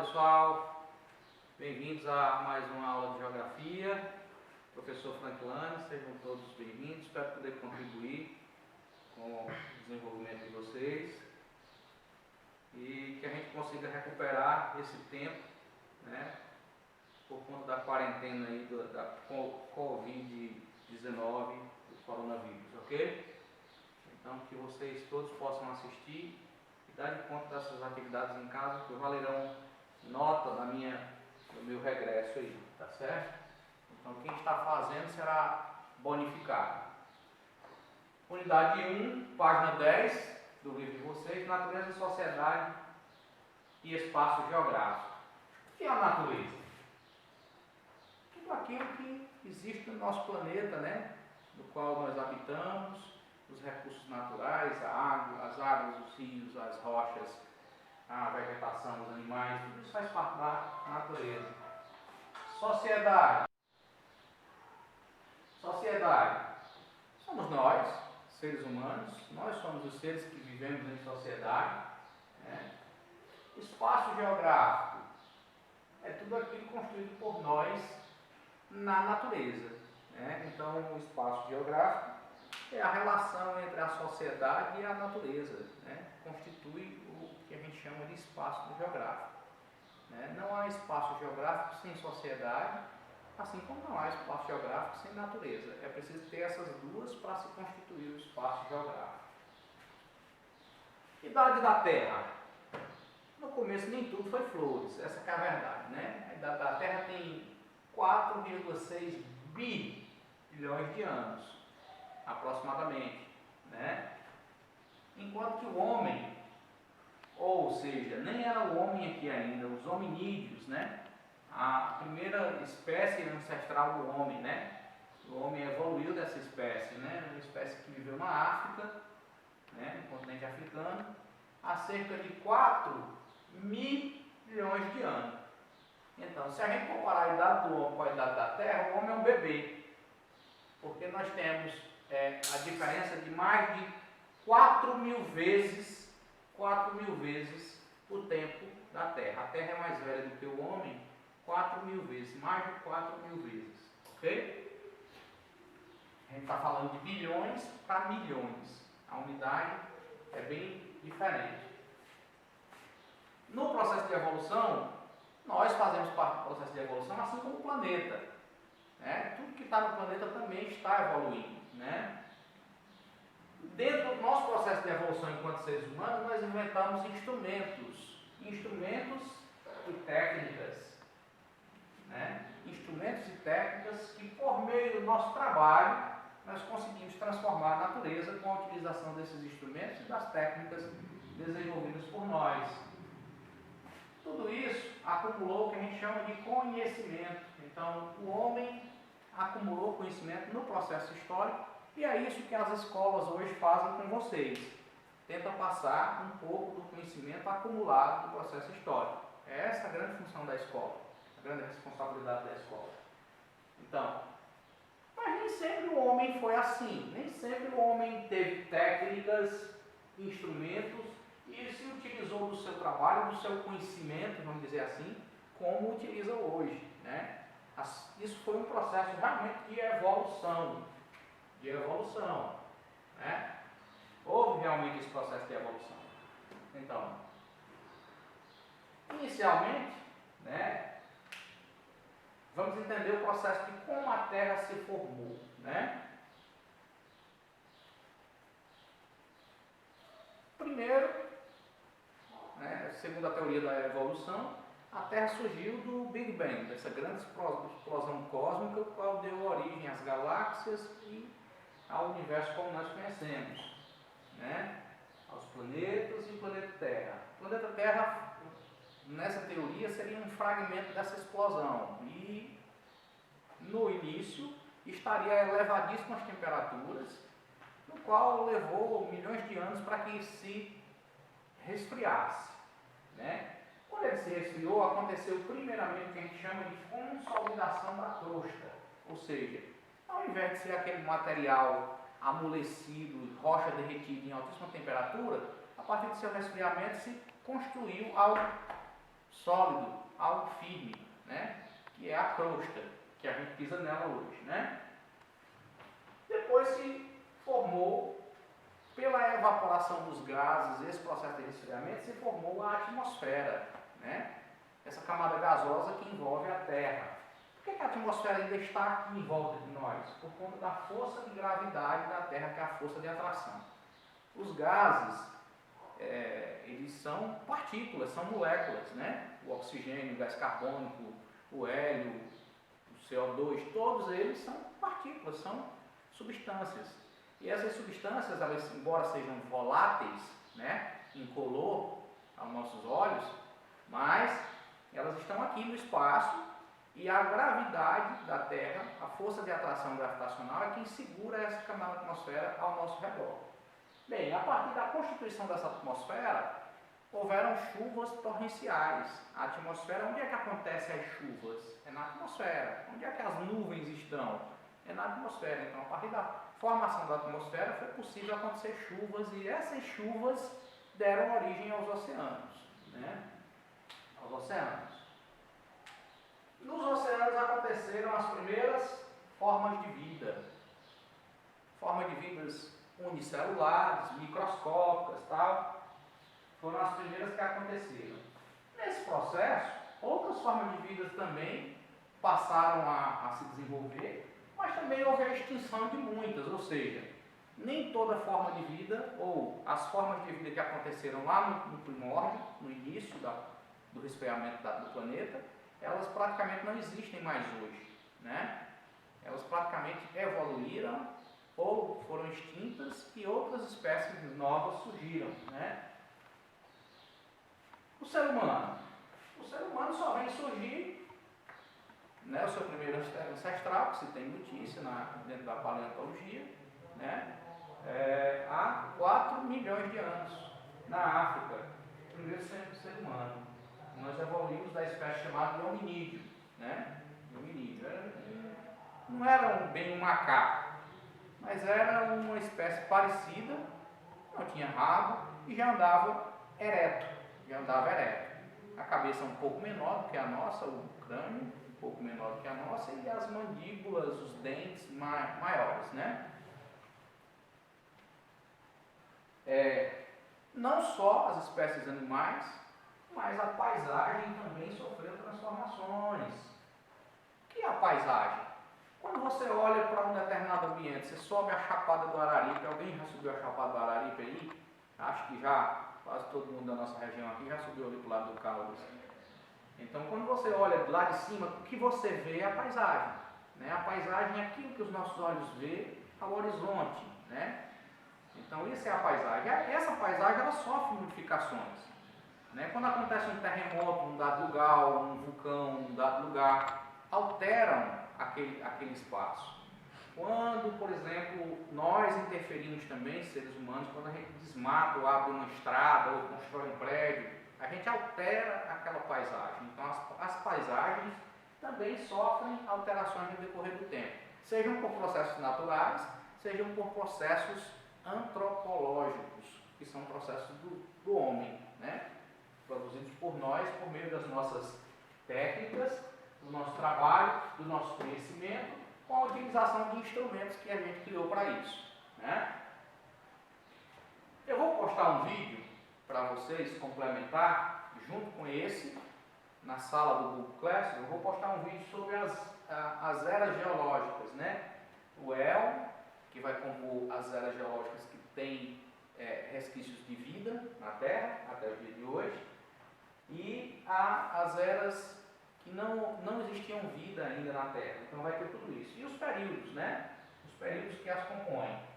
pessoal, bem-vindos a mais uma aula de Geografia. Professor Franklin, sejam todos bem-vindos. Espero poder contribuir com o desenvolvimento de vocês e que a gente consiga recuperar esse tempo, né, por conta da quarentena aí da Covid-19, do coronavírus, ok? Então, que vocês todos possam assistir e dar de conta dessas atividades em casa, que valerão nota do meu regresso aí, tá certo? Então, quem está fazendo será bonificado. Unidade 1, página 10 do livro de vocês, Natureza e Sociedade e Espaço Geográfico. O que é a natureza? Tudo aquilo que existe no nosso planeta, né? No qual nós habitamos, os recursos naturais, a água, as águas, os rios, as rochas, a vegetação, os animais, tudo isso faz parte da natureza. Sociedade. Sociedade. Somos nós, seres humanos, nós somos os seres que vivemos em sociedade, né? Espaço geográfico é tudo aquilo construído por nós na natureza, né? Então, o espaço geográfico é a relação entre a sociedade e a natureza, né? Constitui o que a gente chama de espaço geográfico, né? Não há espaço geográfico sem sociedade, assim como não há espaço geográfico sem natureza. É preciso ter essas duas para se constituir o espaço geográfico. Idade da Terra. No começo nem tudo foi flores, essa que é a verdade, né? A idade da Terra tem 4,6 bilhões de anos, aproximadamente, né? Enquanto que o homem, ou seja, nem era o homem aqui ainda, os hominídeos, né? A primeira espécie ancestral do homem, né? O homem evoluiu dessa espécie, né? Uma espécie que viveu na África, né? No continente africano, há cerca de 4 milhões de anos. Então, se a gente comparar a idade do homem com a idade da Terra, o homem é um bebê, porque nós temos a diferença de mais de 4.000 vezes o tempo da Terra. A Terra é mais velha do que o homem 4.000 vezes, mais de 4.000 vezes, ok? A gente está falando de bilhões para milhões. A unidade é bem diferente. No processo de evolução, nós fazemos parte do processo de evolução, assim como o planeta, né? Tudo que está no planeta também está evoluindo, né? Dentro do nosso processo de evolução enquanto seres humanos, nós inventamos instrumentos e técnicas, né? Instrumentos e técnicas que, por meio do nosso trabalho, nós conseguimos transformar a natureza com a utilização desses instrumentos e das técnicas desenvolvidas por nós. Tudo isso acumulou o que a gente chama de conhecimento. Então, o homem acumulou conhecimento no processo histórico e é isso que as escolas hoje fazem com vocês. Tentam passar um pouco do conhecimento acumulado do processo histórico. É essa a grande função da escola, a grande responsabilidade da escola. Então, mas nem sempre o homem foi assim. Nem sempre o homem teve técnicas, instrumentos e se utilizou do seu trabalho, do seu conhecimento, vamos dizer assim, como utiliza hoje, né? Isso foi um processo realmente de evolução, né? Houve realmente esse processo de evolução. Então, inicialmente, né, vamos entender o processo de como a Terra se formou, né? Primeiro, né, segundo a teoria da evolução, a Terra surgiu do Big Bang, dessa grande explosão cósmica, que deu origem às galáxias e ao universo como nós conhecemos, né? Aos planetas e o planeta Terra. O planeta Terra, nessa teoria, seria um fragmento dessa explosão e, no início, estaria a elevadíssimas temperaturas, no qual levou milhões de anos para que se resfriasse, né? Quando ele se resfriou, aconteceu primeiramente o que a gente chama de consolidação da crosta, ou seja, ao invés de ser aquele material amolecido, rocha derretida em altíssima temperatura, a partir do seu resfriamento se construiu algo sólido, algo firme, né? Que é a crosta, que a gente pisa nela hoje, né? Depois se formou, pela evaporação dos gases, esse processo de resfriamento, se formou a atmosfera, né? Essa camada gasosa que envolve a Terra. Por que a atmosfera ainda está aqui em volta de nós? Por conta da força de gravidade da Terra, que é a força de atração. Os gases, eles são partículas, são moléculas, né? O oxigênio, o gás carbônico, o hélio, o CO2, todos eles são partículas, são substâncias. E essas substâncias, elas, embora sejam voláteis, né, incolor aos nossos olhos, mas elas estão aqui no espaço e a gravidade da Terra, a força de atração gravitacional é quem segura essa camada da atmosfera ao nosso redor. Bem, a partir da constituição dessa atmosfera, houveram chuvas torrenciais. A atmosfera, onde é que acontecem as chuvas? É na atmosfera. Onde é que as nuvens estão? É na atmosfera. Então, a partir da formação da atmosfera, foi possível acontecer chuvas e essas chuvas deram origem aos oceanos, né? Aos oceanos. Nos oceanos aconteceram as primeiras formas de vida. Formas de vidas unicelulares, microscópicas, tal. Foram as primeiras que aconteceram. Nesse processo, outras formas de vida também passaram a se desenvolver, mas também houve a extinção de muitas, ou seja, nem toda forma de vida, ou as formas de vida que aconteceram lá no primórdio, no início do resfriamento do planeta, elas praticamente não existem mais hoje, né? Elas praticamente evoluíram ou foram extintas e outras espécies novas surgiram, né? O ser humano só vem surgir, né, o seu primeiro ancestral, que se tem notícia dentro da paleontologia, né, há 4 milhões de anos, na África, o primeiro ser humano. Nós evoluímos da espécie chamada de hominídeo, né? Hominídeo não era bem um macaco, mas era uma espécie parecida, não tinha rabo e já andava ereto. A cabeça um pouco menor do que a nossa, o crânio um pouco menor do que a nossa e as mandíbulas, os dentes maiores, né? Não só as espécies animais, mas a paisagem também sofreu transformações. O que é a paisagem? Quando você olha para um determinado ambiente, você sobe a Chapada do Araripe, alguém já subiu a Chapada do Araripe aí? Acho que já, quase todo mundo da nossa região aqui já subiu ali para o lado do Caldas. Então, quando você olha lá de cima, o que você vê é a paisagem, né? A paisagem é aquilo que os nossos olhos veem ao horizonte, né? Então, isso é a paisagem. Essa paisagem, ela sofre modificações, né? Quando acontece um terremoto num dado lugar, um vulcão num dado lugar, alteram aquele espaço. Quando, por exemplo, nós interferimos também, seres humanos, quando a gente desmata ou abre uma estrada ou constrói um prédio, a gente altera aquela paisagem. Então, as paisagens também sofrem alterações no decorrer do tempo, sejam por processos naturais, sejam por processos antropológicos, que são processos do homem, né? Produzidos por nós, por meio das nossas técnicas, do nosso trabalho, do nosso conhecimento, com a utilização de instrumentos que a gente criou para isso, né? Eu vou postar um vídeo para vocês complementar, junto com esse, na sala do Google Classroom. Eu vou postar um vídeo sobre as eras geológicas, né? O El, que vai compor as eras geológicas que têm resquícios de vida na Terra, até o dia de hoje, e as eras que não existiam vida ainda na Terra. Então vai ter tudo isso. E os períodos, né? Os períodos que as compõem.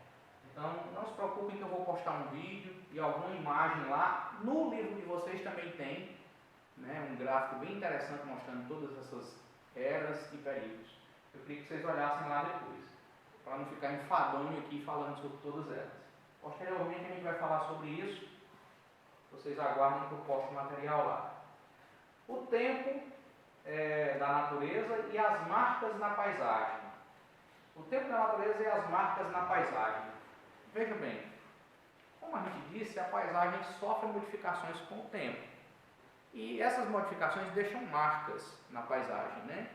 Então não se preocupem que eu vou postar um vídeo e alguma imagem lá. No livro de vocês também tem, né, um gráfico bem interessante mostrando todas essas eras e períodos. Eu queria que vocês olhassem lá depois, para não ficar enfadonho aqui falando sobre todas elas. Posteriormente a gente vai falar sobre isso. Vocês aguardem que eu poste o material lá. O tempo da natureza e as marcas na paisagem. O tempo da natureza e as marcas na paisagem. Veja bem, como a gente disse, a paisagem sofre modificações com o tempo. E essas modificações deixam marcas na paisagem, né?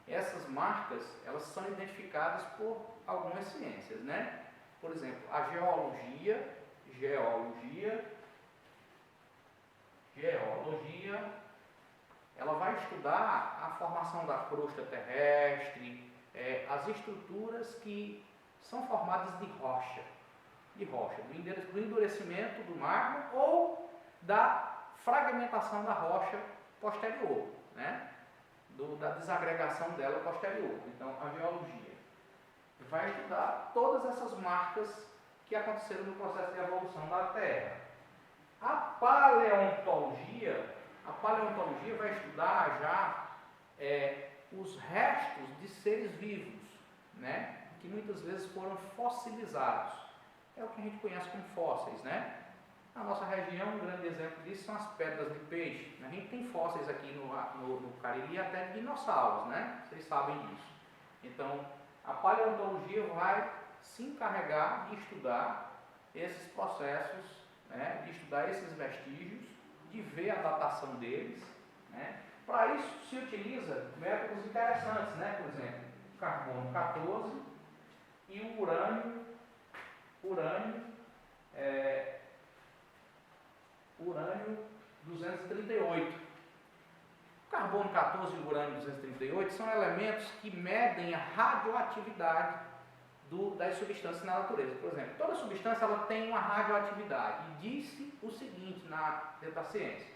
Essas marcas, elas são identificadas por algumas ciências, né? Por exemplo, a geologia, ela vai estudar a formação da crosta terrestre, as estruturas que são formadas de rocha, do endurecimento do magma ou da fragmentação da rocha posterior, né? Da desagregação dela posterior. Então, a geologia vai estudar todas essas marcas que aconteceram no processo de evolução da Terra. A paleontologia vai estudar já os restos de seres vivos, né? Que muitas vezes foram fossilizados. É o que a gente conhece como fósseis, né? Na nossa região, um grande exemplo disso são as pedras de peixe. A gente tem fósseis aqui no Cariri até de dinossauros, né? Vocês sabem disso. Então, a paleontologia vai se encarregar de estudar esses processos, né? De estudar esses vestígios, de ver a datação deles, né? Para isso se utiliza métodos interessantes, né? Por exemplo, carbono 14 e o urânio 238. O carbono 14 e o urânio 238 são elementos que medem a radioatividade das substâncias na natureza. Por exemplo, toda substância ela tem uma radioatividade. E disse o seguinte dentro da ciência,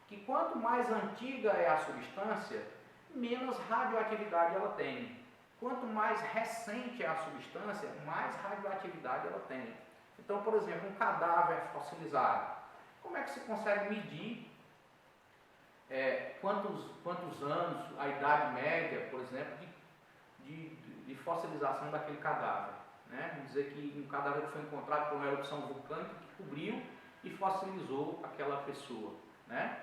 que quanto mais antiga é a substância, menos radioatividade ela tem. Quanto mais recente é a substância, mais radioatividade ela tem. Então, por exemplo, um cadáver fossilizado. Como é que se consegue medir quantos anos, a idade média, por exemplo, de fossilização daquele cadáver? Né? Vamos dizer que um cadáver que foi encontrado por uma erupção vulcânica que cobriu e fossilizou aquela pessoa. Né?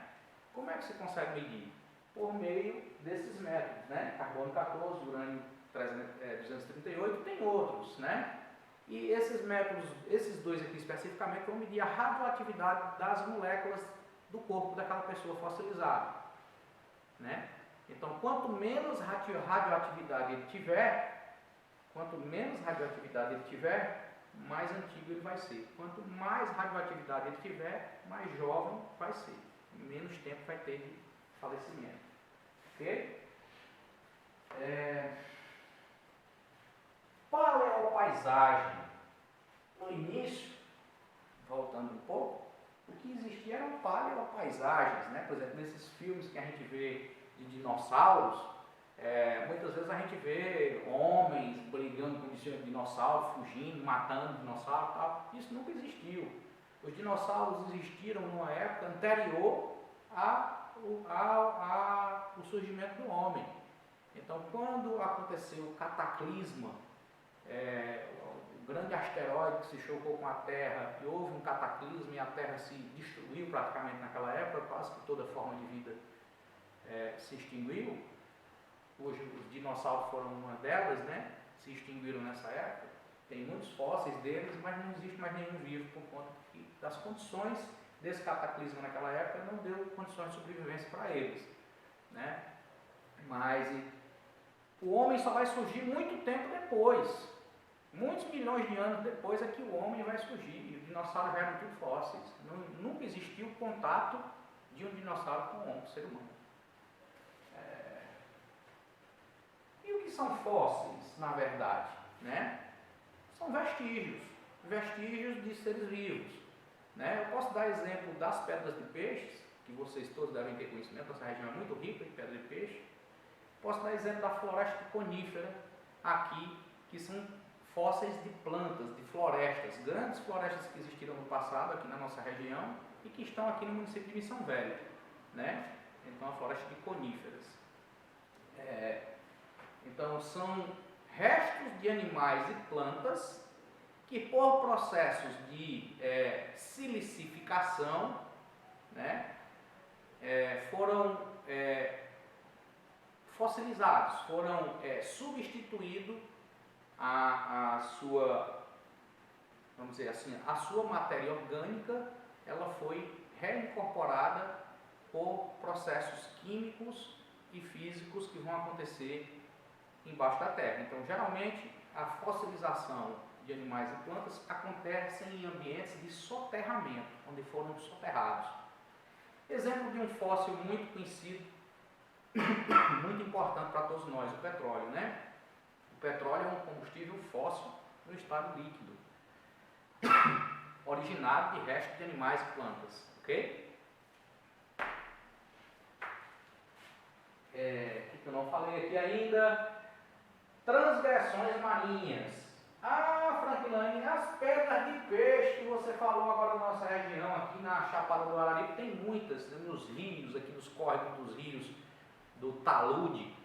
Como é que se consegue medir? Por meio desses métodos, né? Carbono 14, urânio 238, tem outros, né? E esses métodos, esses dois aqui especificamente, vão medir a radioatividade das moléculas do corpo daquela pessoa fossilizada, né? Então, quanto menos radioatividade ele tiver, mais antigo ele vai ser. Quanto mais radioatividade ele tiver, mais jovem vai ser. Menos tempo vai ter de falecimento. Ok? Paleopaisagem. No início, voltando um pouco, o que existia eram paleopaisagens, né? Por exemplo, nesses filmes que a gente vê de dinossauros, muitas vezes a gente vê homens brigando com dinossauros, fugindo, matando dinossauro e tal. Isso nunca existiu. Os dinossauros existiram numa época anterior ao surgimento do homem. Então, quando aconteceu o cataclisma, o grande asteroide que se chocou com a Terra, e houve um cataclisma e a Terra se destruiu praticamente naquela época, quase que toda forma de vida se extinguiu. Hoje os dinossauros foram uma delas, né? Se extinguiram nessa época. Tem muitos fósseis deles, mas não existe mais nenhum vivo por conta das condições desse cataclisma naquela época, não deu condições de sobrevivência para eles, né? Mas o homem só vai surgir muito tempo depois. Muitos milhões de anos depois é que o homem vai surgir. E os dinossauros já eram tudo fósseis. Nunca existiu contato de um dinossauro com o ser humano. E o que são fósseis, na verdade? Né? São vestígios de seres vivos. Né? Eu posso dar exemplo das pedras de peixes, que vocês todos devem ter conhecimento, essa região é muito rica em pedra de peixe. Posso dar exemplo da floresta conífera aqui, que são fósseis de plantas, de florestas, grandes florestas que existiram no passado aqui na nossa região e que estão aqui no município de Missão Velha, né? Então, a floresta de coníferas. Então, são restos de animais e plantas que, por processos de silicificação, né, foram fossilizados, foram substituídos a sua, vamos dizer assim, a sua matéria orgânica, ela foi reincorporada por processos químicos e físicos que vão acontecer embaixo da terra. Então, geralmente, a fossilização de animais e plantas acontece em ambientes de soterramento, onde foram soterrados. Exemplo de um fóssil muito conhecido, muito importante para todos nós, o petróleo, né? O petróleo é um combustível fóssil no estado líquido, originado de restos de animais e plantas, ok? O que eu não falei aqui ainda? Transgressões marinhas. Ah, Franklin, as pedras de peixe que você falou agora na nossa região, aqui na Chapada do Araripe, tem muitas, nos rios, aqui nos córregos dos rios do talude,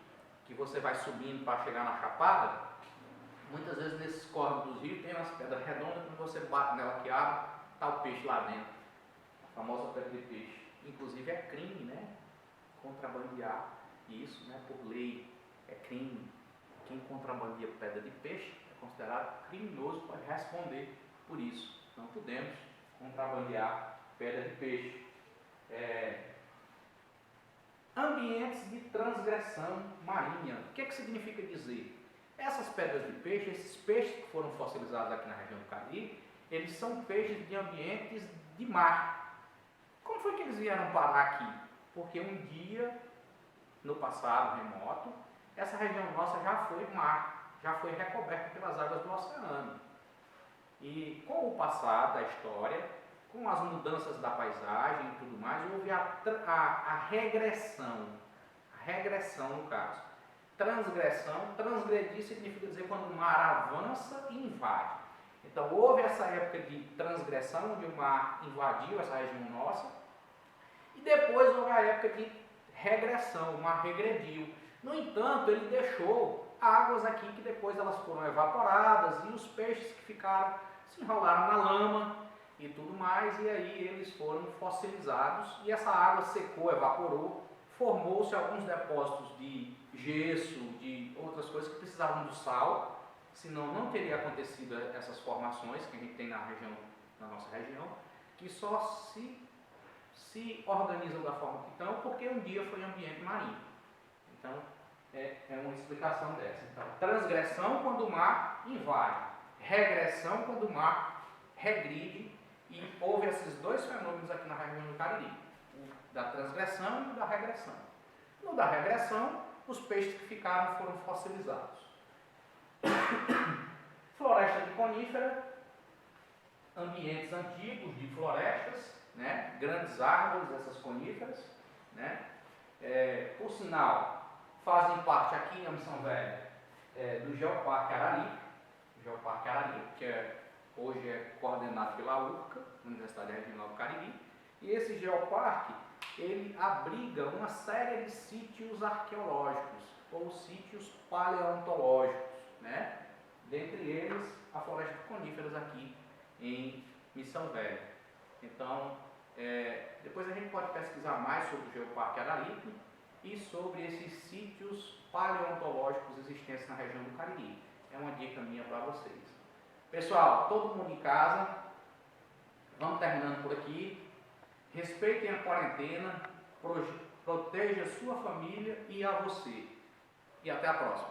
que você vai subindo para chegar na Chapada. Muitas vezes nesses córregos dos rios tem umas pedras redondas, quando você bate nela que abre, está o peixe lá dentro. A famosa pedra de peixe. Inclusive é crime, né? Contrabandear isso, né? Por lei é crime. Quem contrabandeia pedra de peixe é considerado criminoso, pode responder por isso. Não podemos contrabandear pedra de peixe. Ambientes de transgressão marinha. O que significa dizer? Essas pedras de peixe, esses peixes que foram fossilizados aqui na região do Cariri, eles são peixes de ambientes de mar. Como foi que eles vieram parar aqui? Porque um dia, no passado remoto, essa região nossa já foi mar, já foi recoberta pelas águas do oceano. E com o passar da história, com as mudanças da paisagem e tudo mais, houve a regressão. A regressão, no caso. Transgressão, transgredir significa dizer quando o mar avança e invade. Então, houve essa época de transgressão, onde o mar invadiu essa região nossa, e depois houve a época de regressão, o mar regrediu. No entanto, ele deixou águas aqui que depois elas foram evaporadas, e os peixes que ficaram se enrolaram na lama e tudo mais, e aí eles foram fossilizados, e essa água secou, evaporou, formou-se alguns depósitos de gesso, de outras coisas que precisavam do sal, senão não teria acontecido essas formações que a gente tem na nossa região, que só se organizam da forma que estão, porque um dia foi ambiente marinho. Então, é uma explicação dessa. Então, transgressão quando o mar invade, regressão quando o mar regride, e houve esses dois fenômenos aqui na região do Cariri, o da transgressão e o da regressão. No da regressão, os peixes que ficaram foram fossilizados. Floresta de conífera, ambientes antigos de florestas, né? Grandes árvores, essas coníferas, né? Por sinal, fazem parte aqui na Missão Velha do Geoparque Araripe, que hoje é coordenado pela URCA, Universidade Regional do Cariri, e esse geoparque, ele abriga uma série de sítios arqueológicos, ou sítios paleontológicos, né? Dentre eles, a floresta de coníferas aqui em Missão Velha. Então, depois a gente pode pesquisar mais sobre o Geoparque Araripe e sobre esses sítios paleontológicos existentes na região do Cariri. É uma dica minha para vocês. Pessoal, todo mundo em casa, vamos terminando por aqui. Respeitem a quarentena, proteja a sua família e a você. E até a próxima.